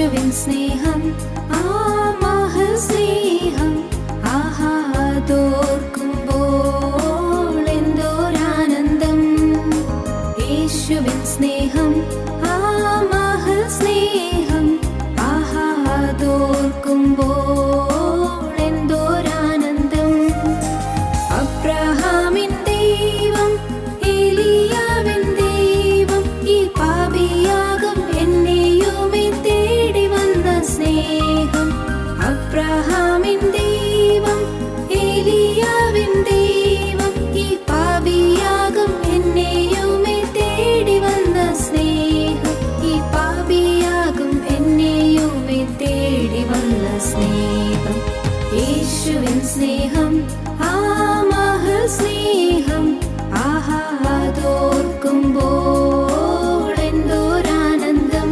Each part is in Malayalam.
യേശുവിൻ സ്നേഹം ആ മഹൽ സ്നേഹം ആഹാ അതോർക്കുമ്പോൾ എന്തോരാനന്ദം. യേശുവിൻ സ്നേഹം ആ മഹൽ സ്നേഹം ആഹാ അതോർക്കുമ്പോൾ എന്തോരാനന്ദം. അബ്രഹാമിൻ ദൈവം ഏലിയാവിൻ ദൈവം ഈ പാപിയാകും എന്നെയുമേ തേടി വന്ന സ്നേഹം. അബ്രഹാമിൻ ദൈവം ഏലിയാവിൻ ദൈവം ഈ പാപിയാകും എന്നെയുമേ തേടി വന്ന സ്നേഹം. ഈ പാപിയാകും എന്നെയുമേ തേടി വന്ന സ്നേഹം. യേശുവിൻ സ്നേഹം ആ മഹൽ സ്നേഹം ആഹാ അതോർക്കുമ്പോൾ എന്തോരാനന്ദം.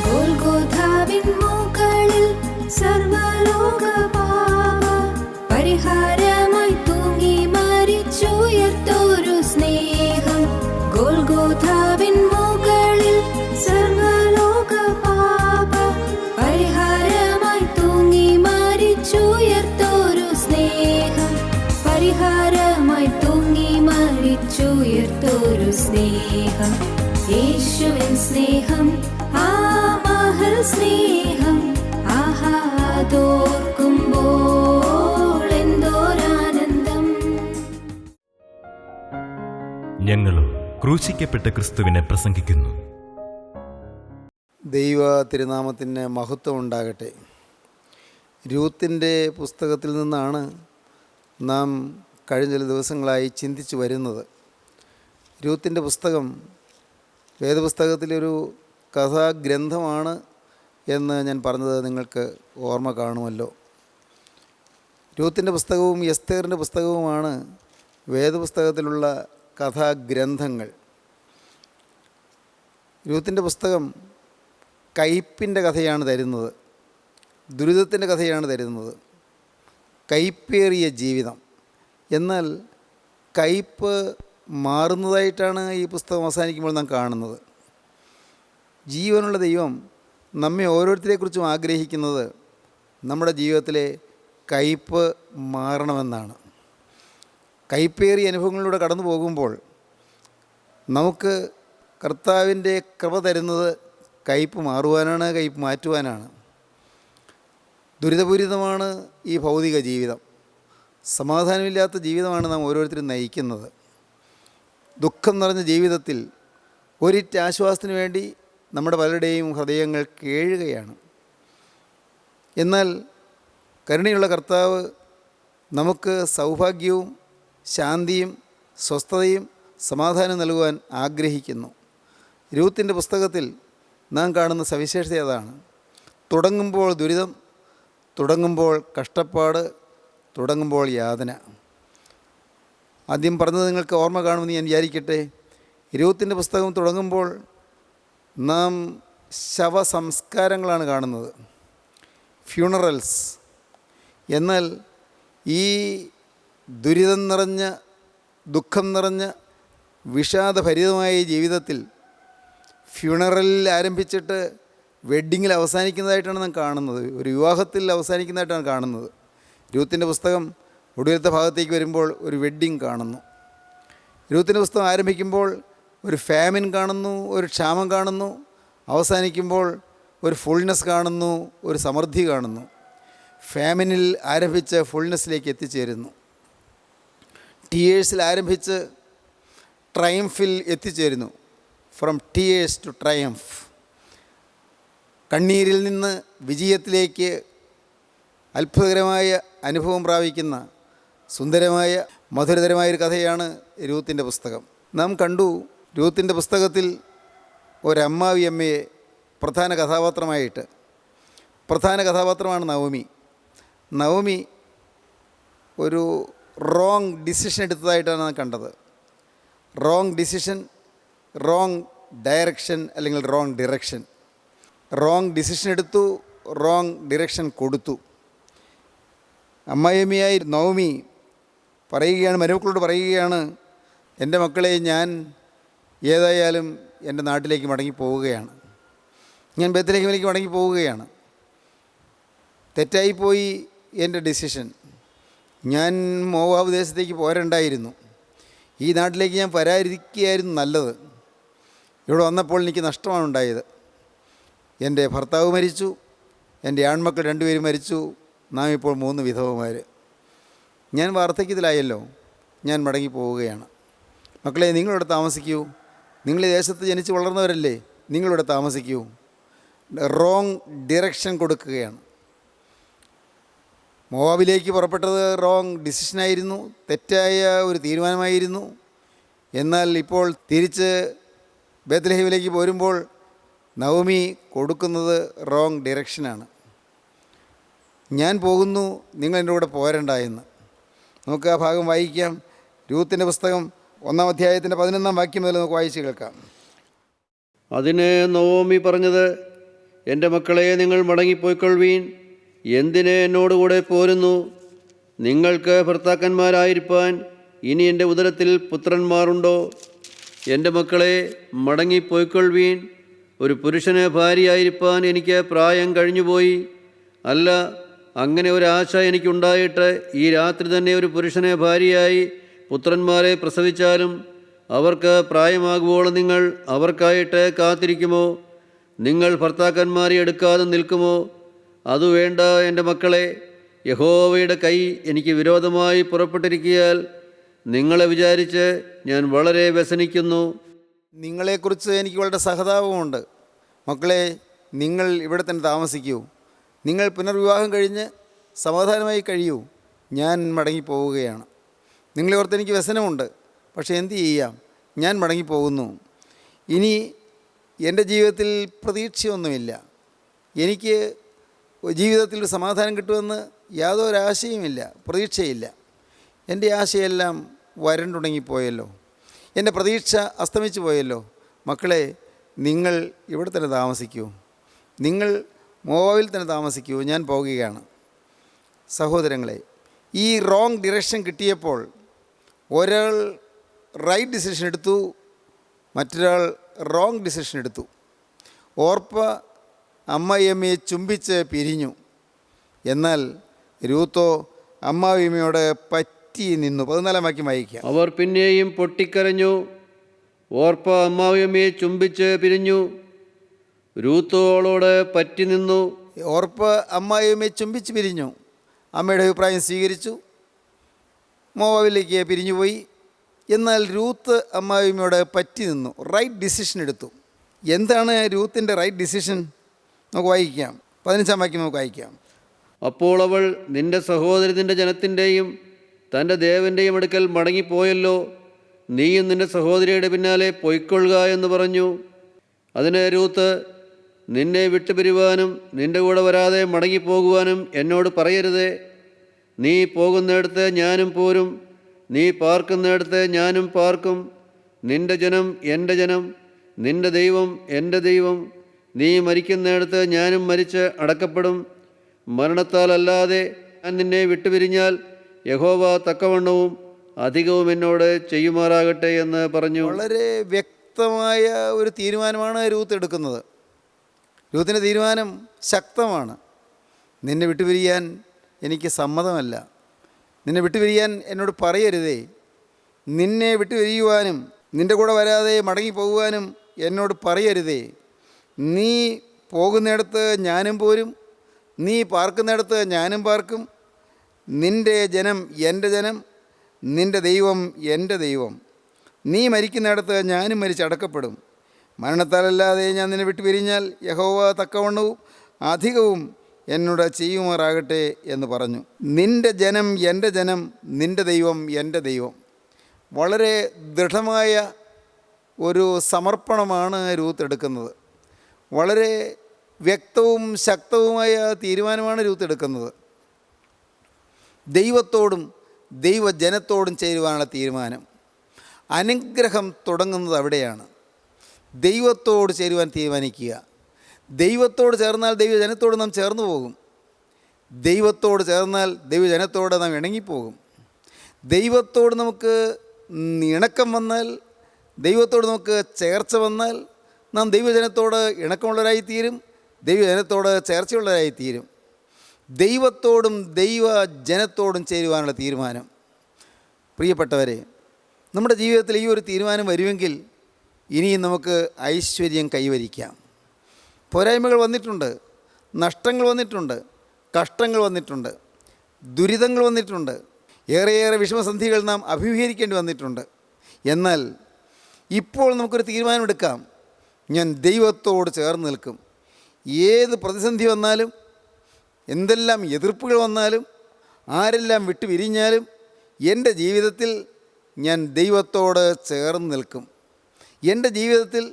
ഗോൽഗോഥാവിൻ മുകളിൽ സർവ്വലോക പാപ പരിഹാരമായി തൂങ്ങി മരിച്ചുയർത്തോരു സ്നേഹം. ഗോൽഗോഥാവിൻ മുകളിൽ സർവ്വലോക പാപ പരിഹാരമായി തൂങ്ങി മരിച്ചുയർത്തോരു സ്നേഹം. പരിഹാരമായി തൂങ്ങി മരിച്ചുയർത്തോരു സ്നേഹം. യേശുവിൻ സ്നേഹം ആ മഹൽ സ്നേഹം ആഹാ അതോർക്കുമ്പോൾ എന്തോരാനന്ദം. ഞങ്ങളും ക്രൂശിക്കപ്പെട്ട ക്രിസ്തുവിനെ പ്രസംഗിക്കുന്നു. ദൈവ തിരുനാമത്തിന് മഹത്വം ഉണ്ടാകട്ടെ. രൂത്തിൻ്റെ പുസ്തകത്തിൽ നിന്നാണ് നാം കഴിഞ്ഞ ചില ദിവസങ്ങളായി ചിന്തിച്ചു വരുന്നത്. രൂത്തിൻ്റെ പുസ്തകം വേദപുസ്തകത്തിലൊരു കഥാഗ്രന്ഥമാണ് എന്ന് ഞാൻ പറഞ്ഞത് നിങ്ങൾക്ക് ഓർമ്മ കാണുമല്ലോ. രൂത്തിൻ്റെ പുസ്തകവും എസ്തേറിൻ്റെ പുസ്തകവുമാണ് വേദപുസ്തകത്തിലുള്ള കഥാഗ്രന്ഥങ്ങൾ. രൂത്തിൻ്റെ പുസ്തകം കയ്പിൻ്റെ കഥയാണ് തരുന്നത്, ദുരിതത്തിൻ്റെ കഥയാണ് തരുന്നത്, കയ്പേറിയ ജീവിതം. എന്നാൽ കയ്പ് മാറുന്നതായിട്ടാണ് ഈ പുസ്തകം അവസാനിക്കുമ്പോൾ നാം കാണുന്നത്. ജീവനുള്ള ദൈവം നമ്മെ ഓരോരുത്തരെക്കുറിച്ചും ആഗ്രഹിക്കുന്നത് നമ്മുടെ ജീവിതത്തിലെ കയ്പ് മാറണമെന്നാണ്. കയ്പേറിയ അനുഭവങ്ങളിലൂടെ കടന്നു പോകുമ്പോൾ നമുക്ക് കർത്താവിൻ്റെ കൃപ തരുന്നത് കയ്പ് മാറുവാനാണ്, കയ്പ് മാറ്റുവാനാണ്. ദുരിതപൂരിതമാണ് ഈ ഭൗതിക ജീവിതം. സമാധാനമില്ലാത്ത ജീവിതമാണ് നാം ഓരോരുത്തരും നയിക്കുന്നത്. ദുഃഖം നിറഞ്ഞ ജീവിതത്തിൽ ഒരിറ്റ് ആശ്വാസത്തിന് വേണ്ടി നമ്മുടെ പലരുടെയും ഹൃദയങ്ങൾ കേഴുകയാണ്. എന്നാൽ കരുണയുള്ള കർത്താവ് നമുക്ക് സൗഭാഗ്യവും ശാന്തിയും സ്വസ്ഥതയും സമാധാനവും നൽകുവാൻ ആഗ്രഹിക്കുന്നു. രൂത്തിൻ്റെ പുസ്തകത്തിൽ നാം കാണുന്ന സവിശേഷത അതാണ്. തുടങ്ങുമ്പോൾ ദുരിതം, തുടങ്ങുമ്പോൾ കഷ്ടപ്പാട്, തുടങ്ങുമ്പോൾ യാതന. ആദ്യം പറഞ്ഞത് നിങ്ങൾക്ക് ഓർമ്മ കാണുമെന്ന് ഞാൻ വിചാരിക്കട്ടെ. രൂത്തിൻ്റെ പുസ്തകം തുടങ്ങുമ്പോൾ നാം ശവസംസ്കാരങ്ങളാണ് കാണുന്നത്, ഫ്യൂണറൽസ്. എന്നാൽ ഈ ദുരിതം നിറഞ്ഞ, ദുഃഖം നിറഞ്ഞ, വിഷാദഭരിതമായ ജീവിതത്തിൽ ഫ്യൂണറലിൽ ആരംഭിച്ചിട്ട് വെഡ്ഡിങ്ങിൽ അവസാനിക്കുന്നതായിട്ടാണ് നാം കാണുന്നത്, ഒരു വിവാഹത്തിൽ അവസാനിക്കുന്നതായിട്ടാണ് കാണുന്നത്. രൂത്തിൻ്റെ പുസ്തകം ഒടുവിലത്തെ ഭാഗത്തേക്ക് വരുമ്പോൾ ഒരു വെഡ്ഡിങ് കാണുന്നു. രൂത്തിൻ്റെ പുസ്തകം ആരംഭിക്കുമ്പോൾ ഒരു ഫാമിൻ കാണുന്നു, ഒരു ക്ഷാമം കാണുന്നു. അവസാനിക്കുമ്പോൾ ഒരു ഫുൾനെസ് കാണുന്നു, ഒരു സമൃദ്ധി കാണുന്നു. ഫാമിനിൽ ആരംഭിച്ച് ഫുൾനെസ്സിലേക്ക് എത്തിച്ചേരുന്നു. ടീയേഴ്സിൽ ആരംഭിച്ച് ട്രയംഫിൽ എത്തിച്ചേരുന്നു. From tears to triumph. കണ്ണീരിൽ നിന്ന് വിജയത്തിലേക്ക് അത്ഭുതകരമായ അനുഭവം പ്രാപിക്കുന്ന സുന്ദരമായ മധുരതരമായൊരു കഥയാണ് രൂത്തിൻ്റെ പുസ്തകം. നാം കണ്ടു, രൂത്തിൻ്റെ പുസ്തകത്തിൽ ഒരമ്മാവി അമ്മയെ പ്രധാന കഥാപാത്രമാണ് നവമി. നവമി ഒരു റോങ് ഡിസിഷൻ എടുത്തതായിട്ടാണ് കണ്ടത്. റോങ് ഡിസിഷൻ, റോങ് ഡയറക്ഷൻ അല്ലെങ്കിൽ റോങ് ഡിറക്ഷൻ. റോങ് ഡിസിഷൻ എടുത്തു, റോങ് ഡിറക്ഷൻ കൊടുത്തു. അമ്മായിയമ്മയായി നവമി പറയുകയാണ്, മരുമക്കളോട് പറയുകയാണ്, എൻ്റെ മക്കളെ, ഞാൻ ഏതായാലും എൻ്റെ നാട്ടിലേക്ക് മടങ്ങി പോവുകയാണ്. ഞാൻ ബേത്ലഹേമിലേക്ക് മടങ്ങി പോവുകയാണ്. തെറ്റായിപ്പോയി എൻ്റെ ഡിസിഷൻ. ഞാൻ മോവാബ് ദേശത്തേക്ക് പോരണ്ടായിരുന്നു. ഈ നാട്ടിലേക്ക് ഞാൻ വരാതിരിക്കുകയായിരുന്നു നല്ലത്. ഇവിടെ വന്നപ്പോൾ എനിക്ക് നഷ്ടമാണ് ഉണ്ടായത്. എൻ്റെ ഭർത്താവ് മരിച്ചു, എൻ്റെ ആൺമക്കൾ 2 പേരും മരിച്ചു. നാം ഇപ്പോൾ 3 വിധവമാർ. ഞാൻ വാർദ്ധക്യത്തിലായല്ലോ, ഞാൻ മടങ്ങി പോവുകയാണ്. മക്കളെ, നിങ്ങളിവിടെ താമസിക്കൂ. നിങ്ങൾ ഈ ദേശത്ത് ജനിച്ച് വളർന്നവരല്ലേ, നിങ്ങളിവിടെ താമസിക്കൂ. റോങ് ഡിറക്ഷൻ കൊടുക്കുകയാണ്. മോവാബിലേക്ക് പുറപ്പെട്ടത് റോങ് ഡിസിഷനായിരുന്നു, തെറ്റായ ഒരു തീരുമാനമായിരുന്നു. എന്നാൽ ഇപ്പോൾ തിരിച്ച് ബേത്ലഹേമിലേക്ക് പോരുമ്പോൾ നവമി കൊടുക്കുന്നത് റോങ് ഡിറക്ഷനാണ്. ഞാൻ പോകുന്നു, നിങ്ങൾ എൻ്റെ കൂടെ പോരണ്ട എന്ന്. നമുക്ക് ആ ഭാഗം വായിക്കാം. രൂത്തിൻ്റെ പുസ്തകം 1-ാം അധ്യായത്തിൻ്റെ 11-ാം വാക്യം മുതൽ നമുക്ക് വായിച്ച് കേൾക്കാം. അതിന് നവോമി പറഞ്ഞത്, എൻ്റെ മക്കളെ, നിങ്ങൾ മടങ്ങിപ്പോയിക്കൊള്ളുവീൻ. എന്തിന് എന്നോടുകൂടെ പോരുന്നു? നിങ്ങൾക്ക് ഭർത്താക്കന്മാരായിരിക്കാൻ ഇനി എൻ്റെ ഉദരത്തിൽ പുത്രന്മാരുണ്ടോ? എൻ്റെ മക്കളെ, മടങ്ങിപ്പോയിക്കൊള്ളുവീൻ. ഒരു പുരുഷന് ഭാര്യയായിരിക്കാൻ എനിക്ക് പ്രായം കഴിഞ്ഞുപോയി. അല്ല, അങ്ങനെ ഒരാശ എനിക്കുണ്ടായിട്ട് ഈ രാത്രി തന്നെ ഒരു പുരുഷനെ ഭാര്യയായി പുത്രന്മാരെ പ്രസവിച്ചാലും അവർക്ക് പ്രായമാകുവോളം നിങ്ങൾ അവർക്കായിട്ട് കാത്തിരിക്കുമോ? നിങ്ങൾ ഭർത്താക്കന്മാരെ എടുക്കാതെ നിൽക്കുമോ? അതുവേണ്ട എൻ്റെ മക്കളെ. യഹോവയുടെ കൈ എനിക്ക് വിരോധമായി പുറപ്പെട്ടിരിക്കയാൽ നിങ്ങളെ വിചാരിച്ച് ഞാൻ വളരെ വ്യസനിക്കുന്നു. നിങ്ങളെക്കുറിച്ച് എനിക്ക് വളരെ സഹതാപമുണ്ട്. മക്കളെ, നിങ്ങൾ ഇവിടെ തന്നെ താമസിക്കൂ. നിങ്ങൾ പുനർവിവാഹം കഴിഞ്ഞ് സമാധാനമായി കഴിയൂ. ഞാൻ മടങ്ങിപ്പോവുകയാണ്. നിങ്ങളെ ഓർത്ത് എനിക്ക് വ്യസനമുണ്ട്. പക്ഷേ എന്തു ചെയ്യാം, ഞാൻ മടങ്ങിപ്പോകുന്നു. ഇനി എൻ്റെ ജീവിതത്തിൽ പ്രതീക്ഷയൊന്നുമില്ല. എനിക്ക് ജീവിതത്തിൽ ഒരു സമാധാനം കിട്ടുമെന്ന് യാതൊരാശയുമില്ല, പ്രതീക്ഷയില്ല. എൻ്റെ ആശയെല്ലാം വരണ്ടുണങ്ങിപ്പോയല്ലോ, എൻ്റെ പ്രതീക്ഷ അസ്തമിച്ചു പോയല്ലോ. മക്കളെ, നിങ്ങൾ ഇവിടെ തന്നെ താമസിക്കൂ. നിങ്ങൾ മോവാബിൽ തന്നെ താമസിക്കൂ. ഞാൻ പോകുകയാണ്. സഹോദരങ്ങളെ, ഈ റോങ് ഡിറക്ഷൻ കിട്ടിയപ്പോൾ ഒരാൾ റൈറ്റ് ഡിസിഷൻ എടുത്തു, മറ്റൊരാൾ റോങ് ഡിസിഷൻ എടുത്തു. ഓർപ്പ അമ്മായിയമ്മയെ ചുംബിച്ച് പിരിഞ്ഞു. എന്നാൽ രൂത്തോ അമ്മായിയമ്മയോട് പറ്റി നിന്നു. 14-ാം വാക്യം വായിക്കാം. അവർ പിന്നെയും പൊട്ടിക്കരഞ്ഞു. ഓർപ്പ അമ്മായിയമ്മയെ ചുംബിച്ച് പിരിഞ്ഞു. രൂത്തോളോട് പറ്റി നിന്നു. ഓർപ്പ അമ്മായിയമ്മയെ ചുംബിച്ച് പിരിഞ്ഞു. അമ്മയുടെ അഭിപ്രായം സ്വീകരിച്ചു, മോവാബിലേക്ക് പിരിഞ്ഞുപോയി. എന്നാൽ രൂത്ത് അമ്മായിയമ്മയോട് പറ്റി നിന്നു, റൈറ്റ് ഡിസിഷൻ എടുത്തു. എന്താണ് രൂത്തിൻ്റെ റൈറ്റ് ഡിസിഷൻ? നമുക്ക് വായിക്കാം. 15-ാം വാക്യം നമുക്ക് വായിക്കാം. അപ്പോൾ അവൾ, നിന്റെ സഹോദരി നിന്റെ ജനത്തിൻ്റെയും തൻ്റെ ദേവൻ്റെയും അടുക്കൽ മടങ്ങിപ്പോയല്ലോ, നീയും നിന്റെ സഹോദരിയുടെ പിന്നാലെ പൊയ്ക്കൊള്ളുക എന്ന് പറഞ്ഞു. അതിന് രൂത്ത്, നിന്നെ വിട്ടുപിരിവാനും നിന്റെ കൂടെ വരാതെ മടങ്ങിപ്പോകുവാനും എന്നോട് പറയരുതേ. നീ പോകുന്നിടത്ത് ഞാനും പോരും, നീ പാർക്കുന്നിടത്ത് ഞാനും പാർക്കും. നിന്റെ ജനം എൻ്റെ ജനം, നിന്റെ ദൈവം എൻ്റെ ദൈവം. നീ മരിക്കുന്നിടത്ത് ഞാനും മരിച്ച് അടക്കപ്പെടും. മരണത്താലല്ലാതെ ഞാൻ നിന്നെ വിട്ടുപിരിഞ്ഞാൽ യഹോവ തക്കവണ്ണവും അധികവും എന്നോട് ചെയ്യുമാറാകട്ടെ എന്ന് പറഞ്ഞു. വളരെ വ്യക്തമായ ഒരു തീരുമാനമാണ് രൂത്ത് എടുക്കുന്നത്. രൂത്തിൻ്റെ തീരുമാനം ശക്തമാണ്. നിന്നെ വിട്ടുപിരിയാൻ എനിക്ക് സമ്മതമല്ല. നിന്നെ വിട്ടുപിരിയാൻ എന്നോട് പറയരുതേ. നിന്നെ വിട്ടുപിരിയുവാനും നിൻ്റെ കൂടെ വരാതെ മടങ്ങിപ്പോകുവാനും എന്നോട് പറയരുതേ. നീ പോകുന്നിടത്ത് ഞാനും പോരും, നീ പാർക്കുന്നിടത്ത് ഞാനും പാർക്കും. നിൻ്റെ ജനം എൻ്റെ ജനം, നിൻ്റെ ദൈവം എൻ്റെ ദൈവം. നീ മരിക്കുന്നിടത്ത് ഞാനും മരിച്ചടക്കപ്പെടും. മരണത്താലല്ലാതെ ഞാൻ നിന്നെ വിട്ടുപിരിഞ്ഞാൽ യഹോവ തക്കവണ്ണവും അധികവും എന്നോട് ചെയ്യുമാറാകട്ടെ എന്ന് പറഞ്ഞു. നിൻ്റെ ജനം എൻ്റെ ജനം, നിൻ്റെ ദൈവം എൻ്റെ ദൈവം. വളരെ ദൃഢമായ ഒരു സമർപ്പണമാണ് രൂത്ത് എടുക്കുന്നത്. വളരെ വ്യക്തവും ശക്തവുമായ തീരുമാനമാണ് രൂത്ത് എടുക്കുന്നത്. ദൈവത്തോടും ദൈവജനത്തോടും ചേരുവാനുള്ള തീരുമാനം. അനുഗ്രഹം തുടങ്ങുന്നത് അവിടെയാണ്. ദൈവത്തോട് ചേരുവാൻ തീരുമാനിക്കുക. ദൈവത്തോട് ചേർന്നാൽ ദൈവജനത്തോട് നാം ചേർന്ന് പോകും. ദൈവത്തോട് ചേർന്നാൽ ദൈവജനത്തോട് നാം ഇണങ്ങിപ്പോകും. ദൈവത്തോട് നമുക്ക് ഇണക്കം വന്നാൽ, ദൈവത്തോട് നമുക്ക് ചേർച്ച വന്നാൽ നാം ദൈവജനത്തോട് ഇണക്കമുള്ളവരായിത്തീരും, ദൈവജനത്തോട് ചേർച്ചയുള്ളവരായിത്തീരും. ദൈവത്തോടും ദൈവജനത്തോടും ചേരുവാനുള്ള തീരുമാനം. പ്രിയപ്പെട്ടവരെ, നമ്മുടെ ജീവിതത്തിൽ ഈ ഒരു തീരുമാനം വരുമെങ്കിൽ ഇനിയും നമുക്ക് ഐശ്വര്യം കൈവരിക്കാം. പോരായ്മകൾ വന്നിട്ടുണ്ട്, നഷ്ടങ്ങൾ വന്നിട്ടുണ്ട്, കഷ്ടങ്ങൾ വന്നിട്ടുണ്ട്, ദുരിതങ്ങൾ വന്നിട്ടുണ്ട്, ഏറെയേറെ വിഷമസന്ധികൾ നാം അഭിമുഖീകരിക്കേണ്ടി വന്നിട്ടുണ്ട്. എന്നാൽ ഇപ്പോൾ നമുക്കൊരു തീരുമാനമെടുക്കാം. ഞാൻ ദൈവത്തോട് ചേർന്ന് നിൽക്കും. ഏത് പ്രതിസന്ധി വന്നാലും, എന്തെല്ലാം എതിർപ്പുകൾ വന്നാലും, ആരെല്ലാം വിട്ടു പിരിഞ്ഞാലും എൻ്റെ ജീവിതത്തിൽ ഞാൻ ദൈവത്തോട് ചേർന്ന് നിൽക്കും. എൻ്റെ ജീവിതത്തിൽ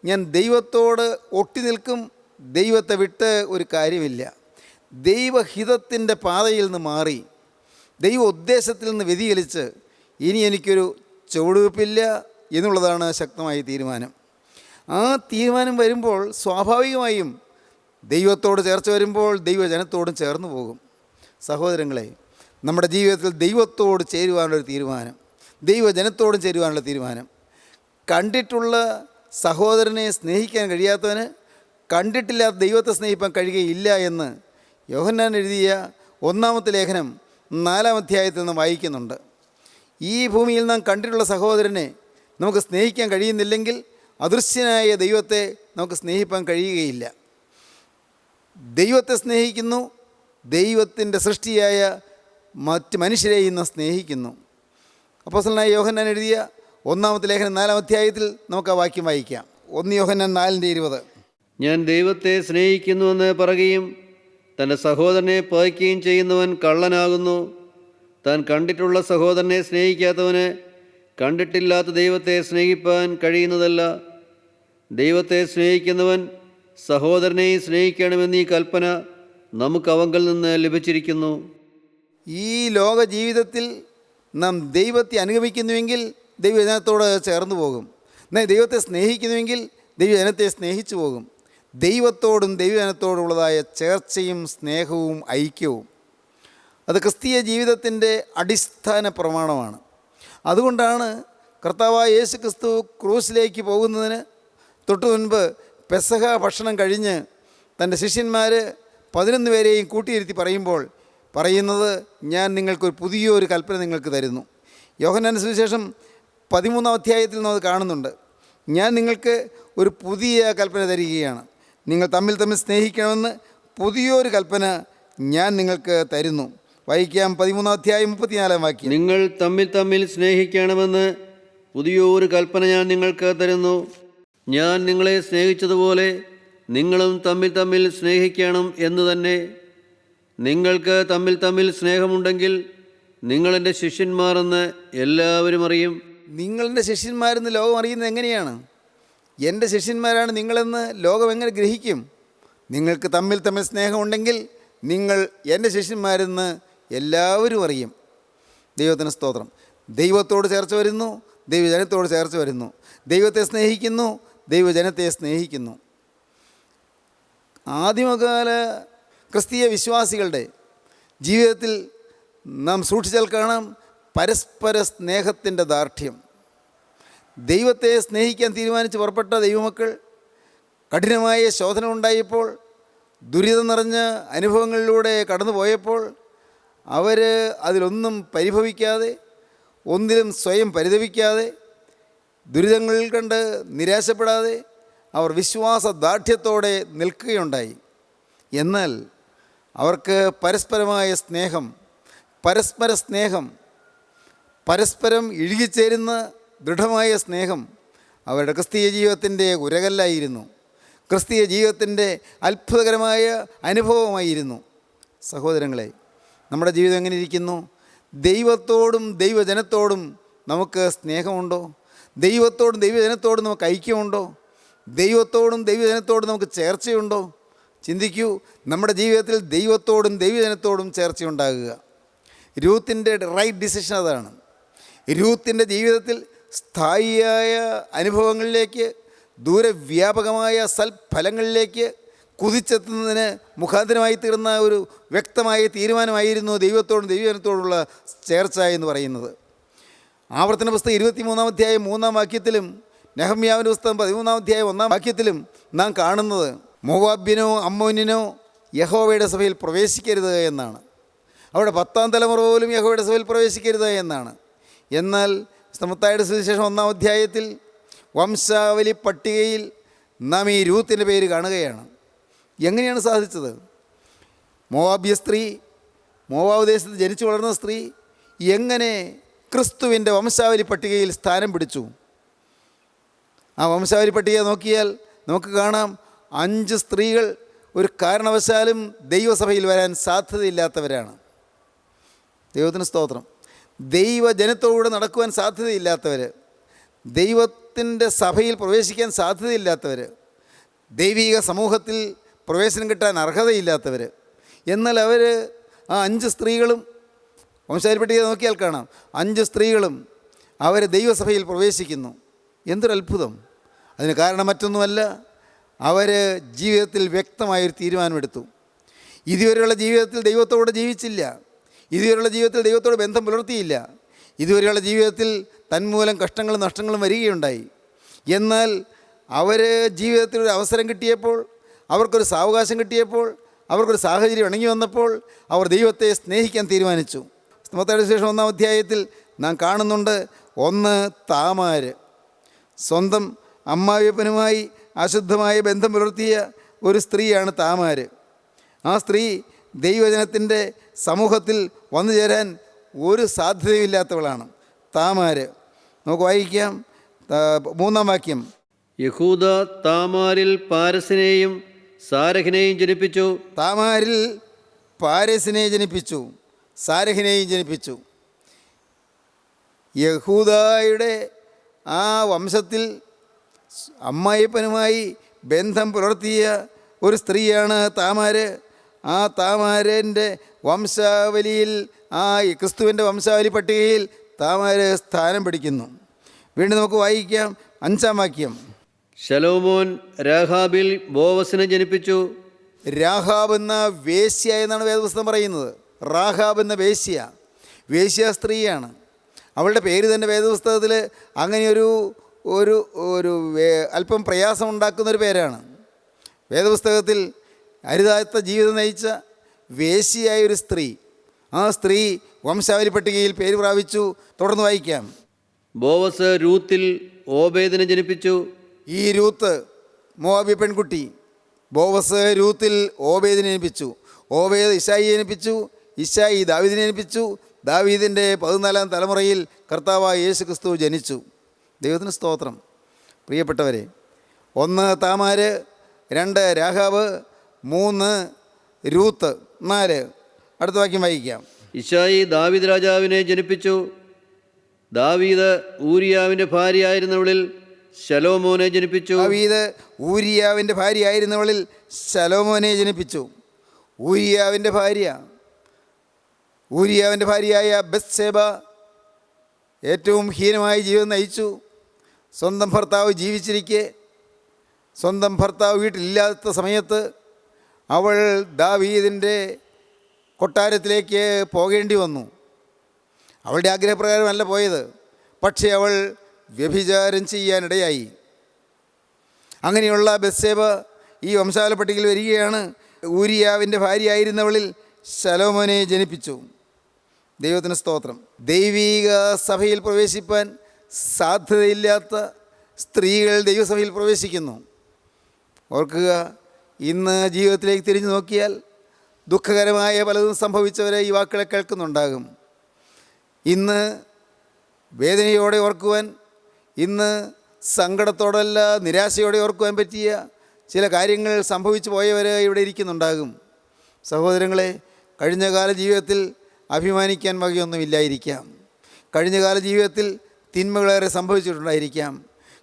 ഞാൻ ദൈവത്തോട് ഒട്ടി നിൽക്കും. ദൈവത്തെ വിട്ട് ഒരു കാര്യമില്ല. ദൈവഹിതത്തിൻ്റെ പാതയിൽ നിന്ന് മാറി, ദൈവ ഉദ്ദേശത്തിൽ നിന്ന് വ്യതിചലിച്ച് ഇനി എനിക്കൊരു ചുവടുവെപ്പില്ല എന്നുള്ളതാണ് ശക്തമായ തീരുമാനം. ആ തീരുമാനം വരുമ്പോൾ സ്വാഭാവികമായും ദൈവത്തോട് ചേർച്ച വരുമ്പോൾ ദൈവജനത്തോടും ചേർന്ന് പോകും. സഹോദരങ്ങളെ, നമ്മുടെ ജീവിതത്തിൽ ദൈവത്തോട് ചേരുവാനുള്ളൊരു തീരുമാനം, ദൈവജനത്തോടും ചേരുവാനുള്ള തീരുമാനം. കണ്ടിട്ടുള്ള സഹോദരനെ സ്നേഹിക്കാൻ കഴിയാത്തവന് കണ്ടിട്ടില്ലാത്ത ദൈവത്തെ സ്നേഹിക്കാൻ കഴിയുകയില്ല എന്ന് യോഹന്നാൻ എഴുതിയ 1-ാമത്തെ ലേഖനം 4-ാം അധ്യായത്തിൽ നാം വായിക്കുന്നുണ്ട്. ഈ ഭൂമിയിൽ നാം കണ്ടിട്ടുള്ള സഹോദരനെ നമുക്ക് സ്നേഹിക്കാൻ കഴിയുന്നില്ലെങ്കിൽ അദൃശ്യനായ ദൈവത്തെ നമുക്ക് സ്നേഹിക്കാൻ കഴിയുകയില്ല. ദൈവത്തെ സ്നേഹിക്കുന്നു, ദൈവത്തിൻ്റെ സൃഷ്ടിയായ മറ്റ് മനുഷ്യരെയും നാം സ്നേഹിക്കുന്നു. അപ്പോസ്തലനായ യോഹന്നാൻ എഴുതിയ 1-ാമത്തെ ലേഖനം 4-ാം അധ്യായത്തിൽ നമുക്ക് ആ വാക്യം വായിക്കാം. 1 യോഹന്നാൻ 4:20. ഞാൻ ദൈവത്തെ സ്നേഹിക്കുന്നുവെന്ന് പറയുകയും തൻ്റെ സഹോദരനെ പകയ്ക്കുകയും ചെയ്യുന്നവൻ കള്ളനാകുന്നു. താൻ കണ്ടിട്ടുള്ള സഹോദരനെ സ്നേഹിക്കാത്തവന് കണ്ടിട്ടില്ലാത്ത ദൈവത്തെ സ്നേഹിപ്പാൻ കഴിയുന്നതല്ല. ദൈവത്തെ സ്നേഹിക്കുന്നവൻ സഹോദരനെയും സ്നേഹിക്കണമെന്നീ കൽപ്പന നമുക്ക് അവങ്കൽ നിന്ന് ലഭിച്ചിരിക്കുന്നു. ഈ ലോക ജീവിതത്തിൽ നാം ദൈവത്തെ അനുഗമിക്കുന്നുവെങ്കിൽ ദൈവജനത്തോട് ചേർന്ന് പോകും. എന്നാൽ ദൈവത്തെ സ്നേഹിക്കുന്നുവെങ്കിൽ ദൈവജനത്തെ സ്നേഹിച്ചു പോകും. ദൈവത്തോടും ദൈവജനത്തോടുള്ളതായ ചേർച്ചയും സ്നേഹവും ഐക്യവും അത് ക്രിസ്തീയ ജീവിതത്തിൻ്റെ അടിസ്ഥാന പ്രമാണമാണ്. അതുകൊണ്ടാണ് കർത്താവായ യേശു ക്രിസ്തു ക്രൂസിലേക്ക് പോകുന്നതിന് തൊട്ടു മുൻപ് പെസഹ ഭക്ഷണം കഴിഞ്ഞ് തൻ്റെ ശിഷ്യന്മാർ 11 പേരെയും കൂട്ടിയിരുത്തി പറയുന്നത്, ഞാൻ നിങ്ങൾക്കൊരു പുതിയൊരു കൽപ്പന നിങ്ങൾക്ക് തരുന്നു. യോഹന്നാന്റെ സുവിശേഷം 13-ാം അധ്യായത്തിൽ നാം അത് കാണുന്നുണ്ട്. ഞാൻ നിങ്ങൾക്ക് ഒരു പുതിയ കൽപ്പന തരികയാണ്. നിങ്ങൾ തമ്മിൽ സ്നേഹിക്കണമെന്ന് പുതിയൊരു കൽപ്പന ഞാൻ നിങ്ങൾക്ക് തരുന്നു. വായിക്കാം 13-ാം അധ്യായം 34-ാം വാക്യം. നിങ്ങൾ തമ്മിൽ സ്നേഹിക്കണമെന്ന് പുതിയൊരു കൽപ്പന ഞാൻ നിങ്ങൾക്ക് തരുന്നു. ഞാൻ നിങ്ങളെ സ്നേഹിച്ചതുപോലെ നിങ്ങളും തമ്മിൽ സ്നേഹിക്കണം എന്ന് തന്നെ. നിങ്ങൾക്ക് തമ്മിൽ സ്നേഹമുണ്ടെങ്കിൽ നിങ്ങളെൻ്റെ ശിഷ്യന്മാരെന്ന് എല്ലാവരും അറിയും. നിങ്ങളെൻ്റെ ശിഷ്യന്മാരെന്ന് ലോകം അറിയുന്നത് എങ്ങനെയാണ്? എൻ്റെ ശിഷ്യന്മാരാണ് നിങ്ങളെന്ന് ലോകം എങ്ങനെ ഗ്രഹിക്കും? നിങ്ങൾക്ക് തമ്മിൽ സ്നേഹമുണ്ടെങ്കിൽ നിങ്ങൾ എൻ്റെ ശിഷ്യന്മാരെന്ന് എല്ലാവരും അറിയും. ദൈവത്തിന് സ്തോത്രം. ദൈവത്തോട് ചേർച്ച വരുന്നു, ദൈവജനത്തോട് ചേർച്ച വരുന്നു. ദൈവത്തെ സ്നേഹിക്കുന്നു, ദൈവജനത്തെ സ്നേഹിക്കുന്നു. ആദിമകാല ക്രിസ്തീയ വിശ്വാസികളുടെ ജീവിതത്തിൽ നാം സൂക്ഷിച്ചാൽ കാണാം പരസ്പര സ്നേഹത്തിൻ്റെ ദാർഢ്യം. ദൈവത്തെ സ്നേഹിക്കാൻ തീരുമാനിച്ച് പുറപ്പെട്ട ദൈവമക്കൾ കഠിനമായ ശോധന ഉണ്ടായപ്പോൾ, ദുരിതം നിറഞ്ഞ അനുഭവങ്ങളിലൂടെ കടന്നു പോയപ്പോൾ അവർ അതിലൊന്നും പരിഭവിക്കാതെ, ഒന്നിലും സ്വയം പരിതപിക്കാതെ, ദുരിതങ്ങൾ കണ്ട് നിരാശപ്പെടാതെ അവർ വിശ്വാസദാർഢ്യത്തോടെ നിൽക്കുകയുണ്ടായി. എന്നാൽ അവർക്ക് പരസ്പരമായ സ്നേഹം, പരസ്പരം ഇഴുകിച്ചേരുന്ന ദൃഢമായ സ്നേഹം അവരുടെ ക്രിസ്തീയ ജീവിതത്തിൻ്റെ ഉരകല്ലായിരുന്നു. ക്രിസ്തീയ ജീവിതത്തിൻ്റെ അത്ഭുതകരമായ അനുഭവമായിരുന്നു. സഹോദരങ്ങളെ, നമ്മുടെ ജീവിതം എങ്ങനെ ഇരിക്കുന്നു? ദൈവത്തോടും ദൈവജനത്തോടും നമുക്ക് സ്നേഹമുണ്ടോ? ദൈവത്തോടും ദൈവജനത്തോടും നമുക്ക് ഐക്യമുണ്ടോ? ദൈവത്തോടും ദൈവജനത്തോടും നമുക്ക് ചേർച്ചയുണ്ടോ? ചിന്തിക്കൂ, നമ്മുടെ ജീവിതത്തിൽ ദൈവത്തോടും ദൈവജനത്തോടും ചേർച്ചയുണ്ടാകുക. രൂത്തിൻ്റെ റൈറ്റ് ഡിസിഷൻ അതാണ്. രൂത്തിൻ്റെ ജീവിതത്തിൽ സ്ഥായിയായ അനുഭവങ്ങളിലേക്ക്, ദൂരവ്യാപകമായ സൽഫലങ്ങളിലേക്ക് കുതിച്ചെത്തുന്നതിന് മുഖാന്തരമായി തീർന്ന ഒരു വ്യക്തമായ തീരുമാനമായിരുന്നു ദൈവത്തോടും ദൈവജനത്തോടുള്ള ചേർച്ച എന്ന് പറയുന്നത്. ആവർത്തന പുസ്തകം 23-ാം അധ്യായം 3-ാം വാക്യത്തിലും നെഹമ്യാവിൻ്റെ പുസ്തകം 13-ാം അധ്യായം 1-ാം വാക്യത്തിലും നാം കാണുന്നത് മോവാബ്യനോ അമ്മോന്യനോ യഹോവയുടെ സഭയിൽ പ്രവേശിക്കരുത് എന്നാണ്. അവിടെ 10-ാം തലമുറ പോലും യഹോവയുടെ സഭയിൽ പ്രവേശിക്കരുത് എന്നാണ്. എന്നാൽ മത്തായിയുടെ സുവിശേഷം 1-ാം അധ്യായത്തിൽ വംശാവലി പട്ടികയിൽ നാം ഈ രൂത്തിൻ്റെ പേര് കാണുകയാണ്. എങ്ങനെയാണ് സാധിച്ചത്? മോവാബ്യ സ്ത്രീ, മോവാബ് ദേശത്ത് ജനിച്ചു വളർന്ന സ്ത്രീ എങ്ങനെ ക്രിസ്തുവിൻ്റെ വംശാവലി പട്ടികയിൽ സ്ഥാനം പിടിച്ചു? ആ വംശാവലി പട്ടിക നോക്കിയാൽ നമുക്ക് കാണാം 5 സ്ത്രീകൾ ഒരു കാരണവശാലും ദൈവസഭയിൽ വരാൻ സാധ്യതയില്ലാത്തവരാണ്. ദൈവത്തിന് സ്തോത്രം. ദൈവജനത്തോടെ നടക്കുവാൻ സാധ്യതയില്ലാത്തവർ, ദൈവത്തിൻ്റെ സഭയിൽ പ്രവേശിക്കാൻ സാധ്യതയില്ലാത്തവർ, ദൈവിക സമൂഹത്തിൽ പ്രവേശനം കിട്ടാൻ അർഹതയില്ലാത്തവർ. എന്നാൽ അവർ ആ 5 സ്ത്രീകളും വംശാവലി പട്ടിക നോക്കിയാൽ കാണാം 5 സ്ത്രീകളും അവർ ദൈവസഭയിൽ പ്രവേശിക്കുന്നു. എന്തൊരു അത്ഭുതം! അതിന് കാരണം മറ്റൊന്നുമല്ല, അവർ ജീവിതത്തിൽ വ്യക്തമായൊരു തീരുമാനമെടുത്തു. ഇതുവരെയുള്ള ജീവിതത്തിൽ ദൈവത്തോടെ ജീവിച്ചില്ല, ഇതുവരെയുള്ള ജീവിതത്തിൽ ദൈവത്തോട് ബന്ധം പുലർത്തിയില്ല, ഇതുവരെയുള്ള ജീവിതത്തിൽ തന്മൂലം കഷ്ടങ്ങളും നഷ്ടങ്ങളും വരികയുണ്ടായി. എന്നാൽ അവർ ജീവിതത്തിൽ ഒരു അവസരം കിട്ടിയപ്പോൾ, അവർക്കൊരു സാവകാശം കിട്ടിയപ്പോൾ, അവർക്കൊരു സാഹചര്യം ഇണങ്ങി വന്നപ്പോൾ അവർ ദൈവത്തെ സ്നേഹിക്കാൻ തീരുമാനിച്ചു. മത്തായിയുടെ സുവിശേഷം 1-ാം അധ്യായത്തിൽ നാം കാണുന്നുണ്ട്, 1 താമാർ സ്വന്തം അമ്മാവിയപ്പനുമായി അശുദ്ധമായ ബന്ധം പുലർത്തിയ ഒരു സ്ത്രീയാണ് താമാർ. ആ സ്ത്രീ ദൈവജനത്തിൻ്റെ സമൂഹത്തിൽ വന്നു ചേരാൻ ഒരു സാധ്യതയില്ലാത്തവളാണ് താമാർ. നമുക്ക് വായിക്കാം 3-ാം വാക്യം. യഹൂദ താമാരിൽ പാരസിനെയും സാരഹിനെയും ജനിപ്പിച്ചു. താമാരിൽ പാരസിനെ ജനിപ്പിച്ചു, സാരഹിനെയും ജനിപ്പിച്ചു. യഹൂദായുടെ ആ വംശത്തിൽ അമ്മായിപ്പനുമായി ബന്ധം പുലർത്തിയ ഒരു സ്ത്രീയാണ് താമാർ. ആ താമാരൻ്റെ വംശാവലിയിൽ, ആ ക്രിസ്തുവിൻ്റെ വംശാവലി പട്ടികയിൽ താമാർ സ്ഥാനം പിടിക്കുന്നു. വീണ്ടും നമുക്ക് വായിക്കാം 5-ാം വാക്യം. ശലോമോൻ രാഹാബിൽ ബോവസിനെ ജനിപ്പിച്ചു. രാഹാബ് എന്ന വേശ്യ എന്നാണ് വേദപുസ്തകം പറയുന്നത്. റാഹാബ് എന്ന വേശ്യ സ്ത്രീയാണ്. അവളുടെ പേര് തന്നെ വേദപുസ്തകത്തിൽ അങ്ങനെയൊരു ഒരു ഒരു അല്പം പ്രയാസമുണ്ടാക്കുന്നൊരു പേരാണ്. വേദപുസ്തകത്തിൽ അരുതാത്ത ജീവിതം നയിച്ച വേശ്യയായ ഒരു സ്ത്രീ, ആ സ്ത്രീ വംശാവലി പട്ടികയിൽ പേര് പ്രാപിച്ചു. തുടർന്ന് വായിക്കാം. ബോവസ് രൂത്തിൽ ഓബേദിനെ ജനിപ്പിച്ചു. ഈ രൂത്ത് മോവാബി പെൺകുട്ടി, ബോവസ് രൂത്തിൽ ഓബേദിനെ ജനിപ്പിച്ചു. ഓബേദ് ഇശായിയെ ജനിപ്പിച്ചു. ഇശായി ദാവീദിനെ ജനിപ്പിച്ചു. ദാവീദിൻ്റെ 14-ാം തലമുറയിൽ കർത്താവായ യേശു ക്രിസ്തു ജനിച്ചു. ദൈവത്തിന് സ്തോത്രം. പ്രിയപ്പെട്ടവരെ, 1 താമാർ, 2 രാഹാബ്, 3 രൂത്ത്, 4 അടുത്ത വാക്യം വായിക്കാം. ഇശായി ദാവീദ് രാജാവിനെ ജനിപ്പിച്ചു. ദാവീദ് ഊരിയാവിൻ്റെ ഭാര്യയായിരുന്നവളിൽ ശലോമോനെ ജനിപ്പിച്ചു. ദാവീദ് ഊരിയാവിൻ്റെ ഭാര്യയായിരുന്നവളിൽ ശലോമോനെ ജനിപ്പിച്ചു. ഊരിയാവിൻ്റെ ഭാര്യയായ ബത്ശേബ ഏറ്റവും ഹീനമായ ജീവിതം നയിച്ചു. സ്വന്തം ഭർത്താവ് ജീവിച്ചിരിക്കെ, സ്വന്തം ഭർത്താവ് വീട്ടിലില്ലാത്ത സമയത്ത് അവൾ ദാവീദിൻ്റെ കൊട്ടാരത്തിലേക്ക് പോകേണ്ടി വന്നു. അവളുടെ ആഗ്രഹപ്രകാരമല്ല പോയത്, പക്ഷേ അവൾ വ്യഭിചാരം ചെയ്യാനിടയായി. അങ്ങനെയുള്ള ബത്ശേബ ഈ വംശാവല പട്ടികയിൽ വരികയാണ്. ഊരിയാവിൻ്റെ ഭാര്യയായിരുന്നവളിൽ ശലോമോനെ ജനിപ്പിച്ചു. ദൈവത്തിന് സ്തോത്രം. ദൈവീക സഭയിൽ പ്രവേശിപ്പാൻ സാധ്യതയില്ലാത്ത സ്ത്രീകൾ ദൈവസഭയിൽ പ്രവേശിക്കുന്നു. ഓർക്കുക, ഇന്ന് ജീവിതത്തിലേക്ക് തിരിഞ്ഞു നോക്കിയാൽ ദുഃഖകരമായ പലതും സംഭവിച്ചവരെ യുവാക്കളെ കേൾക്കുന്നുണ്ടാകും. ഇന്ന് വേദനയോടെ ഓർക്കുവാൻ, ഇന്ന് സങ്കടത്തോടല്ല നിരാശയോടെ ഓർക്കുവാൻ പറ്റിയ ചില കാര്യങ്ങൾ സംഭവിച്ചു പോയവർ ഇവിടെ ഇരിക്കുന്നുണ്ടാകും. സഹോദരങ്ങളെ, കഴിഞ്ഞകാല ജീവിതത്തിൽ അഭിമാനിക്കാൻ വകയൊന്നുമില്ലായിരിക്കാം. കഴിഞ്ഞകാല ജീവിതത്തിൽ തിന്മകളേറെ സംഭവിച്ചിട്ടുണ്ടായിരിക്കാം.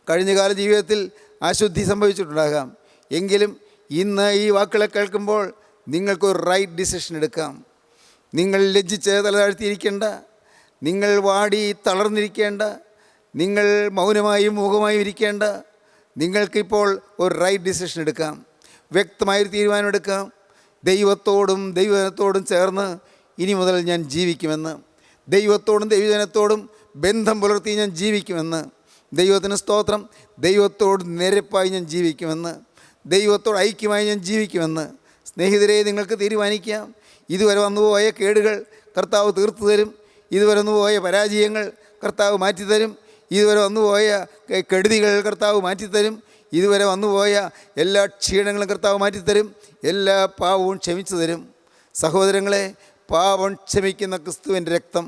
കഴിഞ്ഞകാല ജീവിതത്തിൽ അശുദ്ധി സംഭവിച്ചിട്ടുണ്ടാകാം. എങ്കിലും ഇന്ന് ഈ വാക്കുകളെ കേൾക്കുമ്പോൾ നിങ്ങൾക്കൊരു റൈറ്റ് ഡിസിഷൻ എടുക്കാം. നിങ്ങൾ ലജ്ജിച്ച് തല താഴ്ത്തിയിരിക്കേണ്ട, നിങ്ങൾ വാടി തളർന്നിരിക്കേണ്ട, നിങ്ങൾ മൗനമായും മൂകമായും ഇരിക്കേണ്ട. നിങ്ങൾക്കിപ്പോൾ ഒരു റൈറ്റ് ഡിസിഷൻ എടുക്കാം, വ്യക്തമായൊരു തീരുമാനമെടുക്കാം. ദൈവത്തോടും ദൈവജനത്തോടും ചേർന്ന് ഇനി മുതൽ ഞാൻ ജീവിക്കുമെന്ന്, ദൈവത്തോടും ദൈവജനത്തോടും ബന്ധം പുലർത്തി ഞാൻ ജീവിക്കുമെന്ന്, ദൈവത്തിന് സ്തോത്രം, ദൈവത്തോട് നിരപ്പായി ഞാൻ ജീവിക്കുമെന്ന്, ദൈവത്തോട് ഐക്യമായി ഞാൻ ജീവിക്കുമെന്ന്. സ്നേഹിതരെ, നിങ്ങൾക്ക് തീരുമാനിക്കാം. ഇതുവരെ വന്നുപോയ കേടുകൾ കർത്താവ് തീർത്തു തരും. ഇതുവരെ വന്നുപോയ പരാജയങ്ങൾ കർത്താവ് മാറ്റിത്തരും. ഇതുവരെ വന്നുപോയ കെടുതികൾ കർത്താവ് മാറ്റിത്തരും. ഇതുവരെ വന്നുപോയ എല്ലാ ക്ഷീണങ്ങളും കർത്താവ് മാറ്റിത്തരും. എല്ലാ പാവവും ക്ഷമിച്ചു തരും. സഹോദരങ്ങളെ, പാപം ക്ഷമിക്കുന്ന ക്രിസ്തുവിൻ്റെ രക്തം.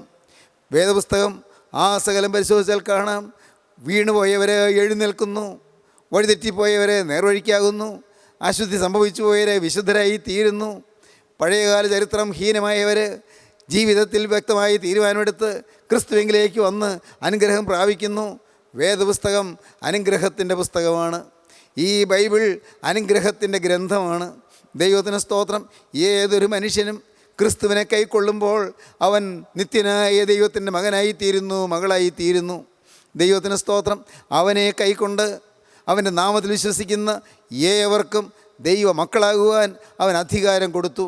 വേദപുസ്തകം ആ സകലം പരിശോധിച്ചാൽ കാണാം. വീണുപോയവരെ എഴുന്നേൽക്കുന്നു, വഴിതെറ്റിപ്പോയവരെ നേർവഴിക്കാകുന്നു, അശുദ്ധി സംഭവിച്ചു പോയവരെ വിശുദ്ധരായി തീരുന്നു. പഴയകാല ചരിത്രം ഹീനമായവർ ജീവിതത്തിൽ വ്യക്തമായി തീരുമാനമെടുത്ത് ക്രിസ്തുവിലേക്ക് വന്ന് അനുഗ്രഹം പ്രാപിക്കുന്നു. വേദപുസ്തകം അനുഗ്രഹത്തിൻ്റെ പുസ്തകമാണ്. ഈ ബൈബിൾ അനുഗ്രഹത്തിൻ്റെ ഗ്രന്ഥമാണ്. ദൈവത്തിന് സ്തോത്രം. ഏതൊരു മനുഷ്യനും ക്രിസ്തുവിനെ കൈക്കൊള്ളുമ്പോൾ അവൻ നിത്യനായ ദൈവത്തിൻ്റെ മകനായി തീരുന്നു, മകളായി തീരുന്നു. ദൈവത്തിന് സ്തോത്രം. അവനെ കൈക്കൊണ്ട് അവൻ്റെ നാമത്തിൽ വിശ്വസിക്കുന്ന ഏവർക്കും ദൈവ മക്കളാകുവാൻ അവൻ അധികാരം കൊടുത്തു.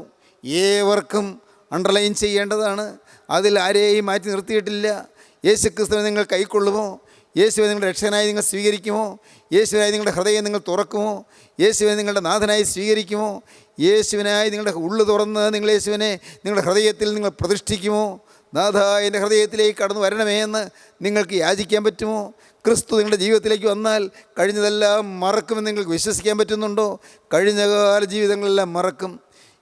ഏവർക്കും അണ്ടർലൈൻ ചെയ്യേണ്ടതാണ്. അതിൽ ആരെയും മാറ്റി നിർത്തിയിട്ടില്ല. യേശുക്രിസ്തുവിനെ നിങ്ങൾ കൈക്കൊള്ളുമോ? യേശുവിനെ നിങ്ങളുടെ രക്ഷകനായി നിങ്ങൾ സ്വീകരിക്കുമോ? യേശുവിനായി നിങ്ങളുടെ ഹൃദയം നിങ്ങൾ തുറക്കുമോ? യേശുവിനെ നിങ്ങളുടെ നാഥനായി സ്വീകരിക്കുമോ? യേശുവിനായി നിങ്ങളുടെ ഉള്ളു തുറന്ന് നിങ്ങൾ യേശുവിനെ നിങ്ങളുടെ ഹൃദയത്തിൽ നിങ്ങൾ പ്രതിഷ്ഠിക്കുമോ? നാഥ, എൻ്റെ ഹൃദയത്തിലേക്ക് കടന്നു വരണമേ എന്ന് നിങ്ങൾക്ക് യാചിക്കാൻ പറ്റുമോ? ക്രിസ്തു നിങ്ങളുടെ ജീവിതത്തിലേക്ക് വന്നാൽ കഴിഞ്ഞതെല്ലാം മറക്കുമെന്ന് നിങ്ങൾക്ക് വിശ്വസിക്കാൻ പറ്റുന്നുണ്ടോ? കഴിഞ്ഞകാല ജീവിതങ്ങളെല്ലാം മറക്കും.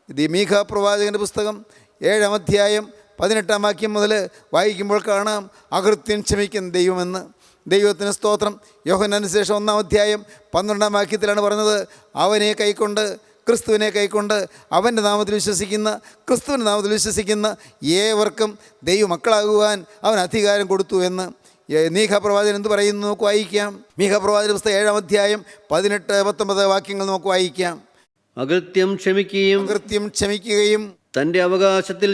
ഇത് മീഖാ പ്രവാചകൻ്റെ പുസ്തകം 7-ാം അധ്യായം 18-ാം വാക്യം മുതൽ വായിക്കുമ്പോൾ കാണാം അകൃത്യം ക്ഷമിക്കുന്ന ദൈവമെന്ന്. ദൈവത്തിന് സ്തോത്രം. യോഹന്നാന് സുവിശേഷം 1-ാം അധ്യായം 12-ാം വാക്യത്തിലാണ് പറഞ്ഞത്, അവനെ കൈക്കൊണ്ട്, ക്രിസ്തുവിനെ കൈക്കൊണ്ട് അവൻ്റെ നാമത്തിൽ വിശ്വസിക്കുന്ന, ക്രിസ്തുവിൻ്റെ നാമത്തിൽ വിശ്വസിക്കുന്ന ഏവർക്കും ദൈവമക്കളാകുവാൻ അവൻ അധികാരം കൊടുത്തു എന്ന്. മീഖാ പ്രവാചകൻ എന്ത് പറയുന്നു നമുക്ക് വായിക്കാം. മീഖാ പ്രവാചക പുസ്തകം 7-ാം അധ്യായം 18-19 വാക്യങ്ങൾ നമുക്ക് വായിക്കാം. അകൃത്യം ക്ഷമിക്കുകയും തൻ്റെ അവകാശത്തിൽ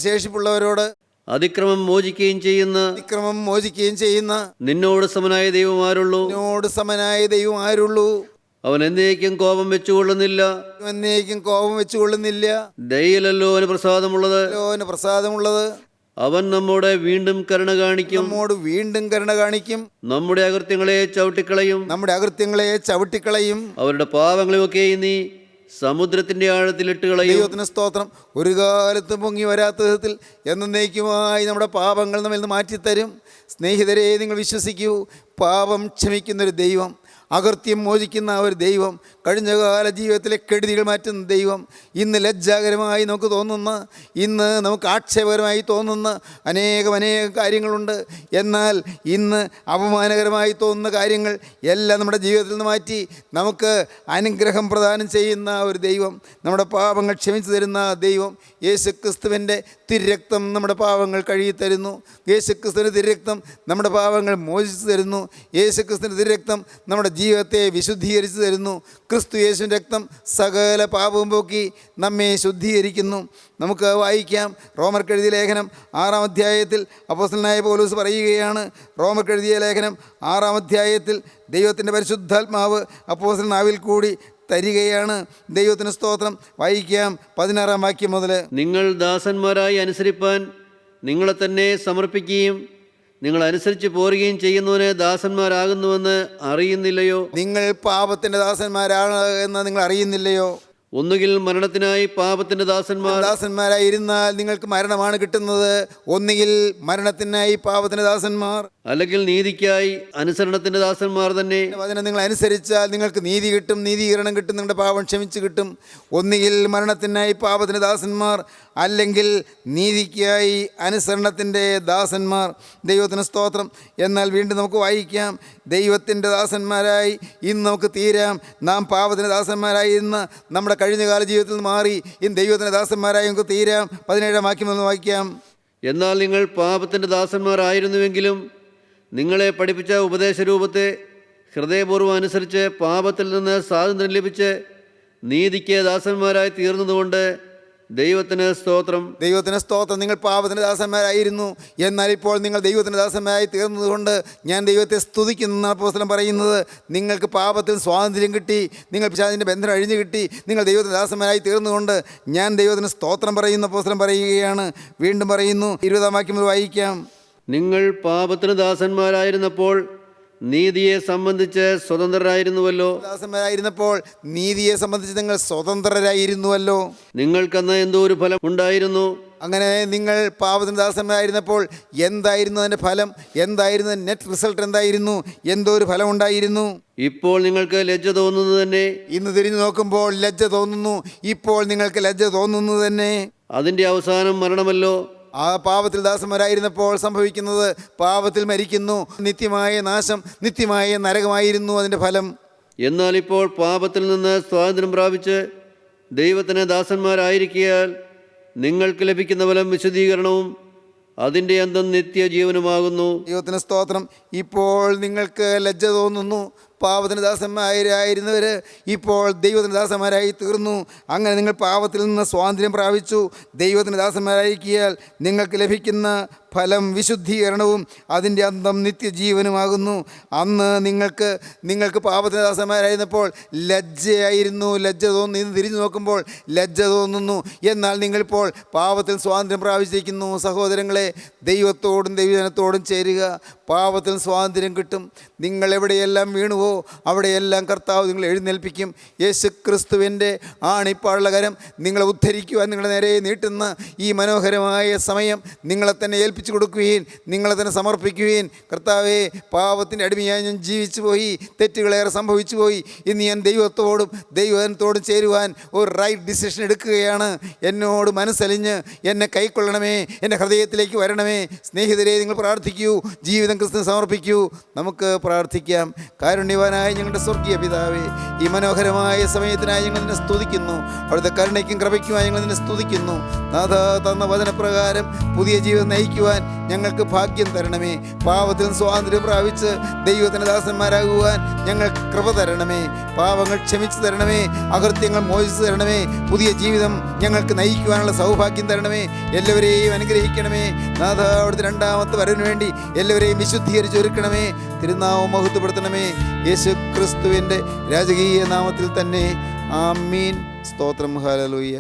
ശേഷിപ്പുള്ളവരോട് അതിക്രമം മോചിക്കുകയും ചെയ്യുന്ന നിന്നോട് സമനായ ദൈവം ആരുള്ളൂ. അവൻ എന്നേക്കും കോപം വെച്ചുകൊള്ളുന്നില്ല. ദയയിലല്ലോ അവന് പ്രസാദമുള്ളത്. അവൻ നമ്മോട് വീണ്ടും കരുണ കാണിക്കും. നമ്മുടെ അകൃത്യങ്ങളെ ചവിട്ടിക്കളയും. അവരുടെ പാവങ്ങളെയൊക്കെ നീ സമുദ്രത്തിന്റെ ആഴത്തിലിട്ട് കളയും. ദൈവത്തിന് സ്തോത്രം. ഒരു കാലത്തും പൊങ്ങി വരാത്ത വിധത്തിൽ എന്നേക്കുമായി നമ്മുടെ പാപങ്ങൾ നമ്മിൽ നിന്ന് മാറ്റിത്തരും. സ്നേഹിതരെ, നിങ്ങൾ വിശ്വസിക്കൂ. പാപം ക്ഷമിക്കുന്നൊരു ദൈവം, അകൃത്യം മോചിക്കുന്ന ഒരു ദൈവം, കഴിഞ്ഞകാല ജീവിതത്തിലെ കെടുതികൾ മാറ്റുന്ന ദൈവം, ഇന്ന് ലജ്ജാകരമായി നമുക്ക് തോന്നുന്ന, ഇന്ന് നമുക്ക് ആക്ഷേപകരമായി തോന്നുന്ന അനേകം കാര്യങ്ങളുണ്ട്. എന്നാൽ ഇന്ന് അപമാനകരമായി തോന്നുന്ന കാര്യങ്ങൾ എല്ലാം നമ്മുടെ ജീവിതത്തിൽ നിന്ന് മാറ്റി നമുക്ക് അനുഗ്രഹം പ്രദാനം ചെയ്യുന്ന ഒരു ദൈവം, നമ്മുടെ പാപങ്ങൾ ക്ഷമിച്ചു തരുന്ന ദൈവം. യേശുക്രിസ്തുവിൻ്റെ തിരുരക്തം നമ്മുടെ പാപങ്ങൾ കഴുകി തരുന്നു. യേശുക്രിസ്തുവിൻ്റെ തിരുരക്തം നമ്മുടെ പാപങ്ങൾ മോചിച്ചു തരുന്നു. യേശുക്രിസ്തുവിൻ്റെ തിരുരക്തം നമ്മുടെ ജീവിതത്തെ വിശുദ്ധീകരിച്ചു തരുന്നു. ക്രിസ്തു യേശുവിൻ്റെ രക്തം സകല പാപവും പോക്കി നമ്മെ ശുദ്ധീകരിക്കുന്നു. നമുക്ക് വായിക്കാം. റോമർക്കെഴുതിയ ലേഖനം 6-ാം അധ്യായത്തിൽ അപ്പോസ്തലനായ പൗലോസ് പറയുകയാണ്. റോമർക്കെഴുതിയ ലേഖനം 6-ാം അധ്യായത്തിൽ ദൈവത്തിൻ്റെ പരിശുദ്ധാത്മാവ് അപ്പോസ്തലനാവിൽ കൂടി തരികയാണ്. ദൈവത്തിന് സ്തോത്രം. വായിക്കാം 16-ാം വാക്യം മുതൽ. നിങ്ങൾ ദാസന്മാരായി അനുസരിപ്പാൻ നിങ്ങളെ തന്നെ സമർപ്പിക്കുകയും നിങ്ങൾ അനുസരിച്ച് പോരുകയും ചെയ്യുന്നവന് ദാസന്മാരാകുന്നുവെന്ന് അറിയുന്നില്ലയോ? നിങ്ങൾ പാപത്തിൻ്റെ ദാസന്മാരാണ് എന്ന് നിങ്ങൾ അറിയുന്നില്ലയോ? ഒന്നുകിൽ മരണത്തിനായി പാപത്തിന്റെ ദാസന്മാരായിരുന്നാൽ നിങ്ങൾക്ക് മരണമാണ് കിട്ടുന്നത്. ഒന്നുകിൽ മരണത്തിനായി പാപത്തിന്റെ ദാസന്മാർ, അല്ലെങ്കിൽ നീതിക്കായി അനുസരണത്തിന്റെ ദാസന്മാർ തന്നെ. അതിനെ നിങ്ങൾ അനുസരിച്ചാൽ നിങ്ങൾക്ക് നീതി കിട്ടും, നീതീകരണം കിട്ടും, നിങ്ങളുടെ പാപം ക്ഷമിച്ച് കിട്ടും. ഒന്നുകിൽ മരണത്തിനായി പാപത്തിൻ്റെ ദാസന്മാർ, അല്ലെങ്കിൽ നീതിക്കായി അനുസരണത്തിൻ്റെ ദാസന്മാർ. ദൈവത്തിന് സ്തോത്രം. എന്നാൽ വീണ്ടും നമുക്ക് വായിക്കാം. ദൈവത്തിൻ്റെ ദാസന്മാരായി ഇന്ന് നമുക്ക് തീരാം. നാം പാപത്തിൻ്റെ ദാസന്മാരായി ഇന്ന് നമ്മുടെ കഴിഞ്ഞകാല ജീവിതത്തിൽ നിന്ന് മാറി ഇന്ന് ദൈവത്തിൻ്റെ ദാസന്മാരായി നമുക്ക് തീരാം. 17-ാം വാക്യം ഒന്ന് വായിക്കാം. എന്നാൽ നിങ്ങൾ പാപത്തിൻ്റെ ദാസന്മാരായിരുന്നുവെങ്കിലും നിങ്ങളെ പഠിപ്പിച്ച ഉപദേശരൂപത്തെ ഹൃദയപൂർവ്വം അനുസരിച്ച് പാപത്തിൽ നിന്ന് സ്വാതന്ത്ര്യം ലഭിച്ച് നീതിക്ക് ദാസന്മാരായി തീർന്നതുകൊണ്ട് ദൈവത്തിന് സ്തോത്രം. ദൈവത്തിന് സ്തോത്രം. നിങ്ങൾ പാപത്തിൻ്റെ ദാസന്മാരായിരുന്നു, എന്നാൽ ഇപ്പോൾ നിങ്ങൾ ദൈവത്തിൻ്റെ ദാസന്മാരായി തീർന്നതുകൊണ്ട് ഞാൻ ദൈവത്തെ സ്തുതിക്കുന്നു. അപ്പോസ്തലൻ പറയുന്നത്, നിങ്ങൾക്ക് പാപത്തിൽ സ്വാതന്ത്ര്യം കിട്ടി, നിങ്ങൾ പിശാചിൻ്റെ ബന്ധനം അഴിഞ്ഞു കിട്ടി, നിങ്ങൾ ദൈവത്തിൻ്റെ ദാസന്മാരായി തീർന്നുകൊണ്ട് ഞാൻ ദൈവത്തിന് സ്തോത്രം പറയുന്നു. അപ്പോസ്തലൻ പറയുകയാണ്. വീണ്ടും പറയുന്നു, 20-ാം വാക്യം മുതൽ വായിക്കാം. നിങ്ങൾ പാപത്തിന് ദാസന്മാരായിരുന്നപ്പോൾ നീതിയെ സംബന്ധിച്ച് സ്വതന്ത്രരായിരുന്നുവല്ലോ. ദാസന്മാരായിരുന്നപ്പോൾ നീതിയെ സംബന്ധിച്ച് നിങ്ങൾ സ്വതന്ത്രരായിരുന്നുവല്ലോ. നിങ്ങൾക്കന്ന് എന്തോ ഒരു ഫലം ഉണ്ടായിരുന്നു. അങ്ങനെ നിങ്ങൾ പാപത്തിന് ദാസന്മാരായിരുന്നപ്പോൾ എന്തായിരുന്നു അതിൻ്റെ ഫലം? എന്തായിരുന്നു നെറ്റ് റിസൾട്ട്? എന്തായിരുന്നു? എന്തോ ഒരു ഫലം ഉണ്ടായിരുന്നു. ഇപ്പോൾ നിങ്ങൾക്ക് ലജ്ജ തോന്നുന്നത് തന്നെ. ഇന്ന് തിരിഞ്ഞു നോക്കുമ്പോൾ ലജ്ജ തോന്നുന്നു. ഇപ്പോൾ നിങ്ങൾക്ക് ലജ്ജ തോന്നുന്നു തന്നെ. അതിൻ്റെ അവസാനം മരണമല്ലോ. ആ പാപത്തിൽ ദാസന്മാരായിരുന്നപ്പോൾ സംഭവിക്കുന്നത് പാപത്തിൽ മരിക്കുന്നു. നിത്യമായ നാശം, നിത്യമായ നരകമായിരുന്നു അതിൻ്റെ ഫലം. എന്നാൽ ഇപ്പോൾ പാപത്തിൽ നിന്ന് സ്വാതന്ത്ര്യം പ്രാപിച്ച് ദൈവത്തിന് ദാസന്മാരായിരിക്കയാൽ നിങ്ങൾക്ക് ലഭിക്കുന്ന ഫലം വിശുദ്ധീകരണവും അതിൻ്റെ അന്തം നിത്യജീവനുമാകുന്നു. ദൈവത്തിന് സ്തോത്രം. ഇപ്പോൾ നിങ്ങൾക്ക് ലജ്ജ തോന്നുന്നു. പാപത്തിന് ദാസന്മാരായിരുന്നവർ ഇപ്പോൾ ദൈവത്തിന് ദാസന്മാരായി തീർന്നു. അങ്ങനെ നിങ്ങൾ പാപത്തിൽ നിന്ന് സ്വാതന്ത്ര്യം പ്രാപിച്ചു. ദൈവത്തിന് ദാസന്മാരായിരിക്കിയാൽ നിങ്ങൾക്ക് ലഭിക്കുന്ന ഫലം വിശുദ്ധീകരണവും അതിൻ്റെ അന്തം നിത്യജീവനുമാകുന്നു. അന്ന് നിങ്ങൾക്ക് പാപത്തിന് ദാസന്മാരായിരുന്നപ്പോൾ ലജ്ജയായിരുന്നു. ലജ്ജ തോന്നി. ഇന്ന് തിരിഞ്ഞു നോക്കുമ്പോൾ ലജ്ജ തോന്നുന്നു. എന്നാൽ നിങ്ങളിപ്പോൾ പാപത്തിൽ സ്വാതന്ത്ര്യം പ്രാപിച്ചിരിക്കുന്നു. സഹോദരങ്ങളെ, ദൈവത്തോടും ദൈവജനത്തോടും ചേരുക. പാപത്തിൽ സ്വാതന്ത്ര്യം കിട്ടും. നിങ്ങൾ എവിടെയെല്ലാം വീണുവോ അവിടെയെല്ലാം കർത്താവ് നിങ്ങളെ എഴുന്നേൽപ്പിക്കും. യേശു ക്രിസ്തുവിൻ്റെ ആണിപ്പാടുള്ള കരം നിങ്ങളെ ഉദ്ധരിക്കുവാൻ നിങ്ങളെ നേരെ നീട്ടുന്ന ഈ മനോഹരമായ സമയം നിങ്ങളെ തന്നെ ഏൽപ്പിച്ചു കൊടുക്കുകയും നിങ്ങളെ തന്നെ സമർപ്പിക്കുകയും, കർത്താവേ, പാപത്തിൻ്റെ അടിമയായി ഞാൻ ജീവിച്ചു പോയി, തെറ്റുകളേറെ സംഭവിച്ചു പോയി. ഇന്ന് ഞാൻ ദൈവത്തോടും ദൈവത്തോടും ചേരുവാൻ ഒരു റൈറ്റ് ഡിസിഷൻ എടുക്കുകയാണ്. എന്നോട് മനസ്സലിഞ്ഞ് എന്നെ കൈക്കൊള്ളണമേ, എൻ്റെ ഹൃദയത്തിലേക്ക് വരണമേ. സ്നേഹിതരെ, നിങ്ങൾ പ്രാർത്ഥിക്കൂ, ജീവിതം ക്രിസ്തുവിന് സമർപ്പിക്കൂ. നമുക്ക് പ്രാർത്ഥിക്കാം. കാരുണ്യവാനായ ഞങ്ങളുടെ സ്വർഗീയ പിതാവേ, ഈ മനോഹരമായ സമയത്തിനായി ഞങ്ങൾ നിന്നെ സ്തുതിക്കുന്നു. അവിടുത്തെ കരുണയ്ക്കും കൃപയ്ക്കുമായി ഞങ്ങൾ നിന്നെ സ്തുതിക്കുന്നു. നാഥ, തന്ന വചനപ്രകാരം പുതിയ ജീവിതം നയിക്കുവാൻ ഞങ്ങൾക്ക് ഭാഗ്യം തരണമേ. പാപത്തിൽ സ്വാതന്ത്ര്യം പ്രാപിച്ച് ദൈവത്തിൻ്റെ ദാസന്മാരാകുവാൻ ഞങ്ങൾക്ക് കൃപ തരണമേ. പാപങ്ങൾ ക്ഷമിച്ചു തരണമേ. അകൃത്യങ്ങൾ മോചിച്ചു തരണമേ. പുതിയ ജീവിതം ഞങ്ങൾക്ക് നയിക്കുവാനുള്ള സൗഭാഗ്യം തരണമേ. എല്ലാവരെയും അനുഗ്രഹിക്കണമേ. നാഥ, അവിടുത്തെ രണ്ടാമത്തെ വരവിന് വേണ്ടി എല്ലാവരെയും വിശുദ്ധീകരിച്ച് ഒരുക്കണമേ. തിരുനാമം മഹത്വപ്പെടുത്തണമേ. യേശു ക്രിസ്തുവിൻ്റെ രാജകീയ നാമത്തിൽ തന്നെ. ആമീൻ. സ്തോത്രം. ഹല്ലേലൂയ.